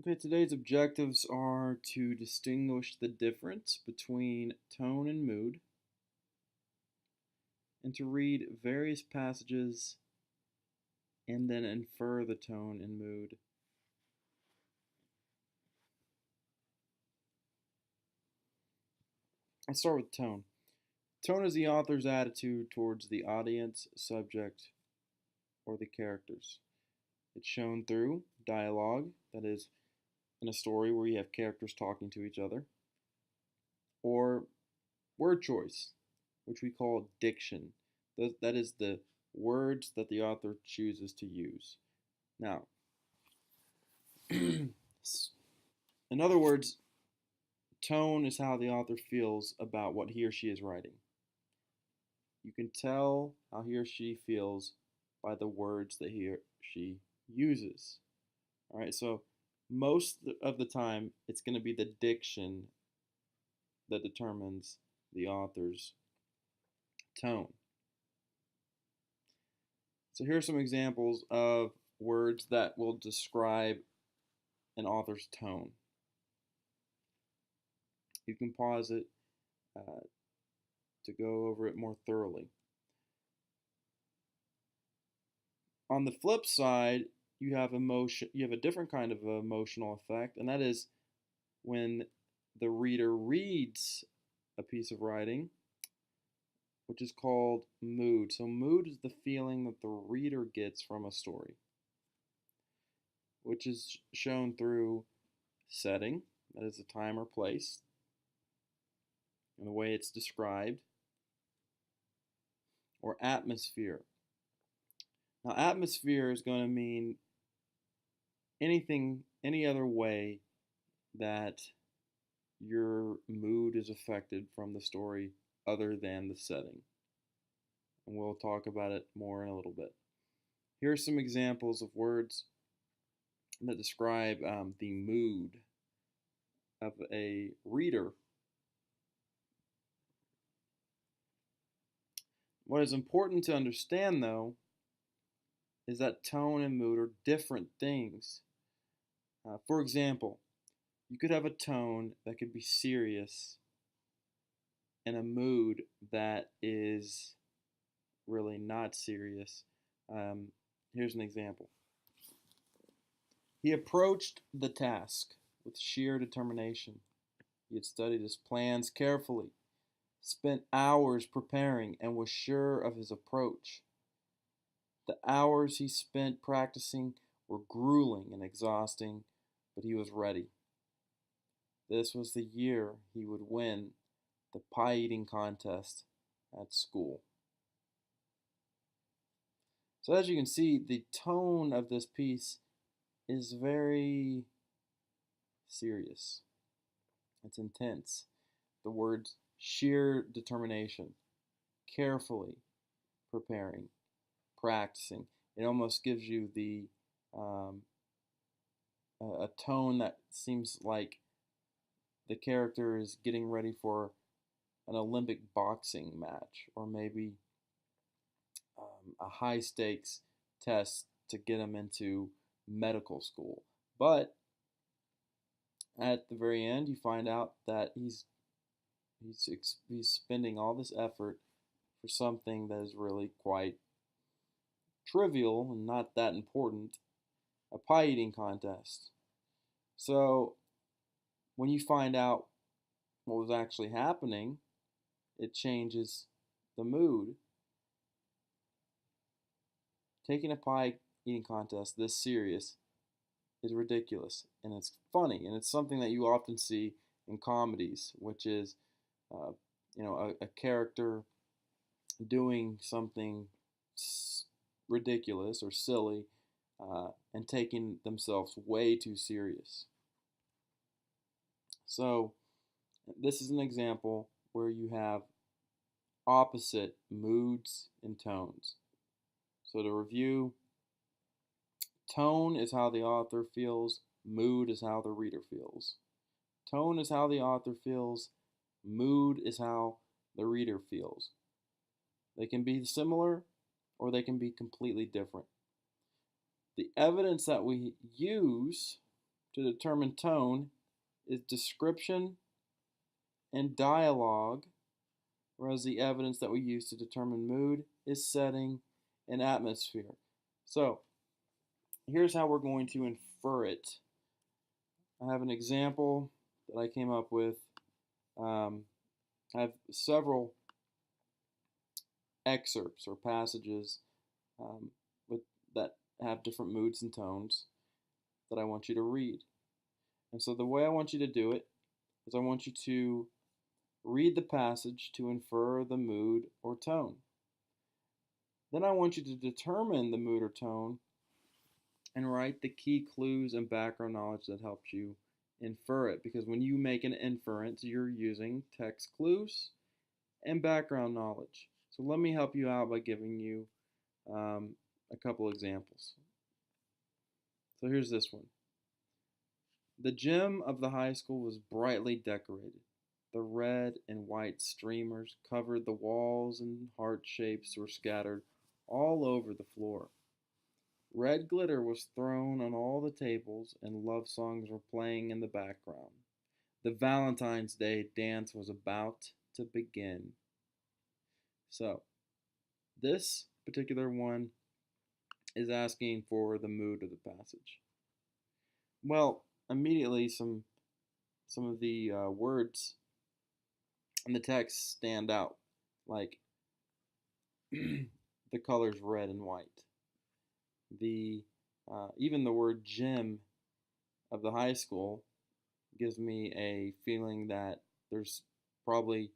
Okay, today's objectives are to distinguish the difference between tone and mood, and to read various passages and then infer the tone and mood. I'll start with tone. Tone is the author's attitude towards the audience, subject, or the characters. It's shown through dialogue, that is, in a story where you have characters talking to each other, or word choice, which we call diction. That is the words that the author chooses to use. Now, in other words, tone is how the author feels about what he or she is writing. You can tell how he or she feels by the words that he or she uses. All right, so most of the time, it's going to be the diction that determines the author's tone. So here are some examples of words that will describe an author's tone. You can pause it to go over it more thoroughly. On the flip side, you have emotion. You have a different kind of emotional effect, and that is when the reader reads a piece of writing, which is called mood. So mood is the feeling that the reader gets from a story, which is shown through setting, that is the time or place, and the way it's described, or atmosphere. Now, atmosphere is going to mean anything, any other way that your mood is affected from the story other than the setting. And we'll talk about it more in a little bit. Here are some examples of words that describe the mood of a reader. What is important to understand, though, is that tone and mood are different things. For example, you could have a tone that could be serious and a mood that is really not serious. Um, Here's an example. He approached the task with sheer determination. He had studied his plans carefully, spent hours preparing, and was sure of his approach. The hours he spent practicing were grueling and exhausting, but he was ready. This was the year he would win the pie eating contest at school. So, as you can see, the tone of this piece is very serious. It's intense. The words sheer determination, carefully preparing, practicing. It almost gives you the a tone that seems like the character is getting ready for an Olympic boxing match, or maybe a high stakes test to get him into medical school. But at the very end, you find out that he's spending all this effort for something that is really quite trivial and not that important, a pie eating contest. So when you find out what was actually happening, it changes the mood. Taking a pie eating contest this serious is ridiculous, and it's funny, and it's something that you often see in comedies, which is uh, a character doing something ridiculous or silly, and taking themselves way too serious. So this is an example where you have opposite moods and tones. So to review, tone is how the author feels, mood is how the reader feels. Tone is how the author feels, mood is how the reader feels. They can be similar or they can be completely different. The evidence that we use to determine tone is description and dialogue, whereas the evidence that we use to determine mood is setting and atmosphere. So here's how we're going to infer it. I have an example that I came up with. I have several excerpts or passages um, with that have different moods and tones that I want you to read. And so the way I want you to do it is I want you to read the passage to infer the mood or tone. Then I want you to determine the mood or tone and write the key clues and background knowledge that helped you infer it. Because when you make an inference, you're using text clues and background knowledge. So let me help you out by giving you a couple examples. So here's this one. The gym of the high school was brightly decorated. The red and white streamers covered the walls and heart shapes were scattered all over the floor. Red glitter was thrown on all the tables and love songs were playing in the background. The Valentine's Day dance was about to begin. So, this particular one is asking for the mood of the passage. Well, immediately some of the words in the text stand out, like the colors red and white. The even the word gym of the high school gives me a feeling that there's probably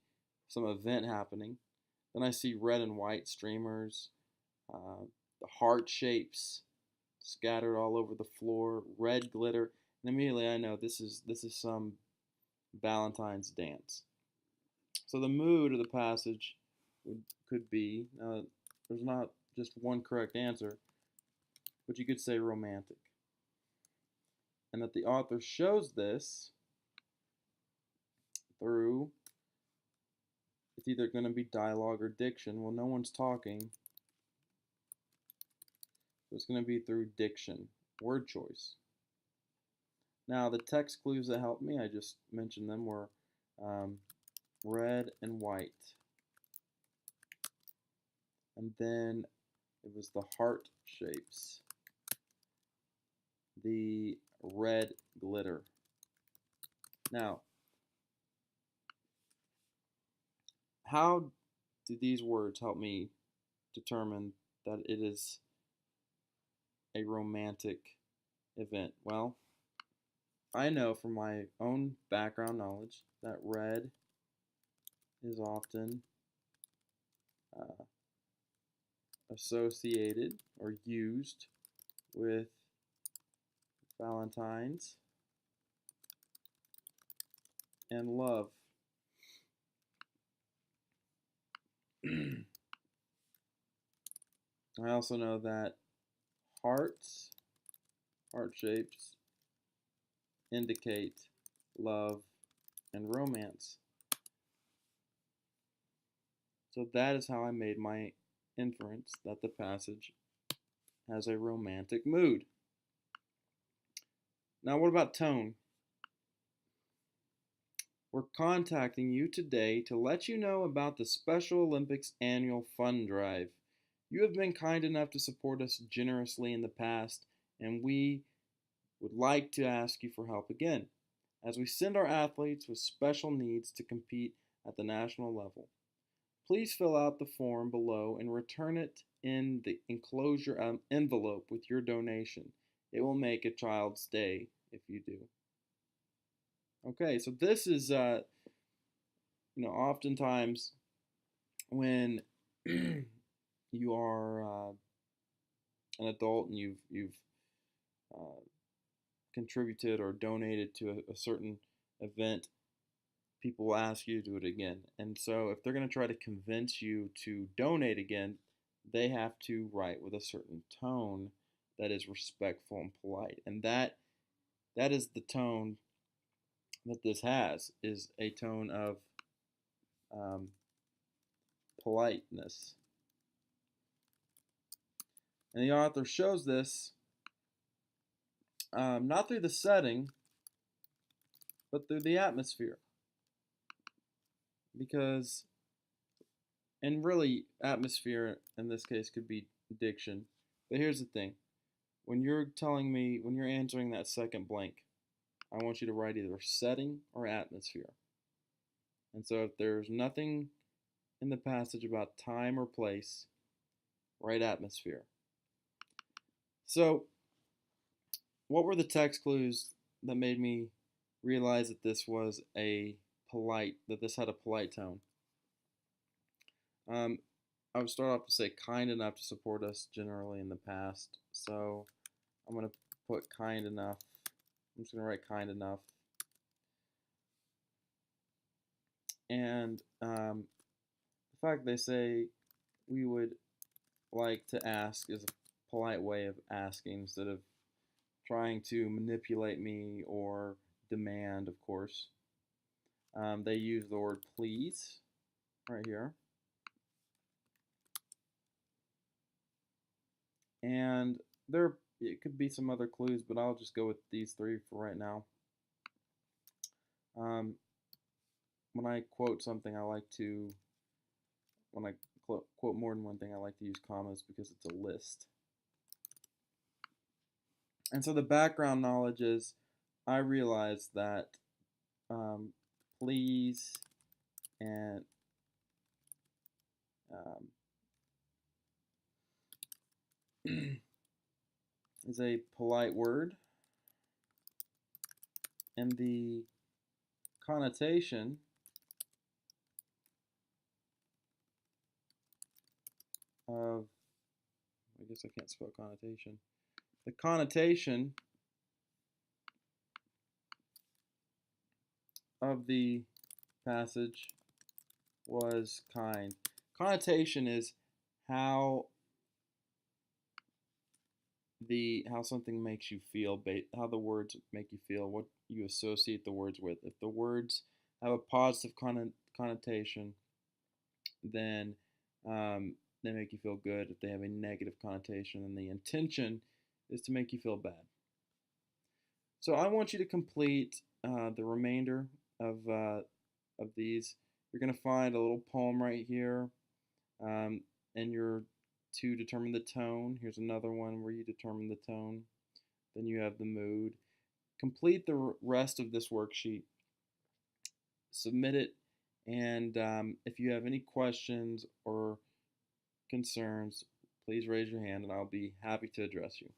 some event happening. Then I see red and white streamers, the heart shapes scattered all over the floor, red glitter, and immediately I know this is some Valentine's dance. So the mood of the passage could be, there's not just one correct answer, but you could say romantic. And that the author shows this through, it's either going to be dialogue or diction. Well, no one's talking, so it's going to be through diction, word choice. Now, the text clues that helped me, I just mentioned them, were red and white. And then it was the heart shapes, the red glitter. Now, how do these words help me determine that it is a romantic event? Well, I know from my own background knowledge that red is often associated or used with Valentine's and love. I also know that hearts, heart shapes, indicate love and romance. So that is how I made my inference that the passage has a romantic mood. Now, what about tone? We're contacting you today to let you know about the Special Olympics Annual Fund Drive. You have been kind enough to support us generously in the past, and we would like to ask you for help again, as we send our athletes with special needs to compete at the national level. Please fill out the form below and return it in the enclosure envelope with your donation. It will make a child's day if you do. Okay, so this is, oftentimes when you are an adult and you've contributed or donated to a certain event, people will ask you to do it again. And so if they're going to try to convince you to donate again, they have to write with a certain tone that is respectful and polite. And that is the tone that this has, is a tone of politeness. And the author shows this not through the setting, but through the atmosphere. Because, and really, atmosphere in this case could be diction. But here's the thing: when you're telling me, when you're answering that second blank, I want you to write either setting or atmosphere. And so if there's nothing in the passage about time or place, write atmosphere. So, what were the text clues that made me realize that this was that this had a polite tone? I would start off to say kind enough to support us generally in the past. So I'm going to put kind enough. I'm just going to write kind enough. And the fact they say we would like to ask is a polite way of asking instead of trying to manipulate me or demand, of course. They use the word please right here. And it could be some other clues, but I'll just go with these three for right now. When I quote something, when I quote more than one thing, I like to use commas because it's a list. And so the background knowledge is I realize that please and is a polite word, and the connotation of, I guess I can't spell connotation. The connotation of the passage was kind. Connotation is how something makes you feel, how the words make you feel, what you associate the words with. If the words have a positive connotation, then they make you feel good. If they have a negative connotation, then the intention is to make you feel bad. So I want you to complete the remainder of these. You're going to find a little poem right here, and you're to determine the tone. Here's another one where you determine the tone. Then you have the mood. Complete the rest of this worksheet. Submit it, and if you have any questions or concerns, please raise your hand and I'll be happy to address you.